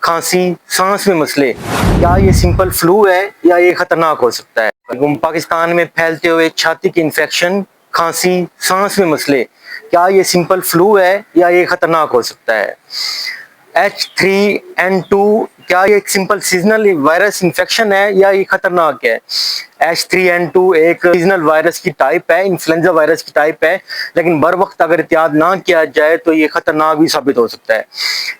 खांसी, सांस में मसले, क्या ये सिंपल फ्लू है या ये खतरनाक हो सकता है? पाकिस्तान में फैलते हुए छाती की इन्फेक्शन, खांसी, सांस में मसले, क्या ये सिंपल फ्लू है या ये खतरनाक हो सकता है? H3N2, क्या ये एक सिंपल सीजनल वायरस इन्फेक्शन है या ये खतरनाक है? H3N2 एक सीजनल वायरस की टाइप है, इन्फ्लुएंजा वायरस की टाइप है, लेकिन बर वक्त अगर एहतियात ना किया जाए तो ये खतरनाक भी साबित हो सकता है।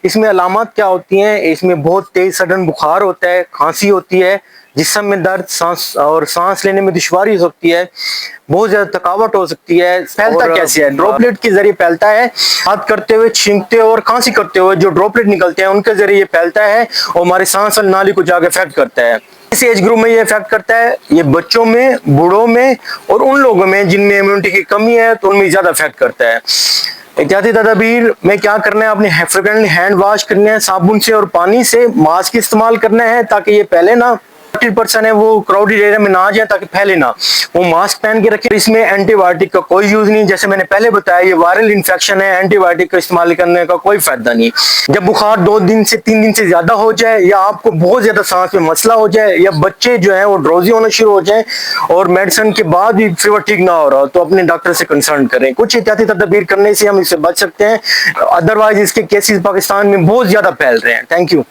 इसमें अलामत क्या होती हैं? इसमें बहुत तेज सडन बुखार होता है, खांसी होती है, जिस्म में दर्द, सांस लेने में दुश्वारी हो सकती है, बहुत ज्यादा थकावट हो सकती है। फैलता कैसे है? ड्रॉपलेट के जरिए फैलता है। बात करते हुए, छींकते हुए और खांसी करते हुए जो ड्रॉपलेट निकलते हैं उनके जरिए ये फैलता है और हमारे सांस नाली को जाकर इफेक्ट करता है। इस एज ग्रुप में ये इफेक्ट करता है, ये बच्चों में, बूढ़ों में और उन लोगों में जिनमें इम्यूनिटी की कमी है तो उनमें ज्यादा इफेक्ट करता है। एहतियाती तदाबीर में क्या करना है? आपने फ्रिक्वेंटली हैंड वॉश करने हैं साबुन से और पानी से, मास्क इस्तेमाल करना है ताकि ये फैले ना, 30% है वो क्राउडेड एरिया में ना आ जाए ताकि फैले ना, वो मास्क पहन के रखें। इसमें एंटीबायोटिक का कोई यूज नहीं, जैसे मैंने पहले बताया ये वायरल इन्फेक्शन है, एंटीबायोटिक का इस्तेमाल करने का कोई फायदा नहीं। जब बुखार 2 दिन से 3 दिन से ज्यादा हो जाए या आपको बहुत ज्यादा सांस में मसला हो जाए या बच्चे जो है वो ड्रोजी होना शुरू हो जाए और मेडिसिन के बाद भी फीवर ठीक ना हो रहा तो अपने डॉक्टर से कंसल्ट करें। कुछ एहतियाती तदबीर करने से हम इससे बच सकते हैं, अदरवाइज इसके केसेस पाकिस्तान में बहुत ज्यादा फैल रहे हैं। Thank you.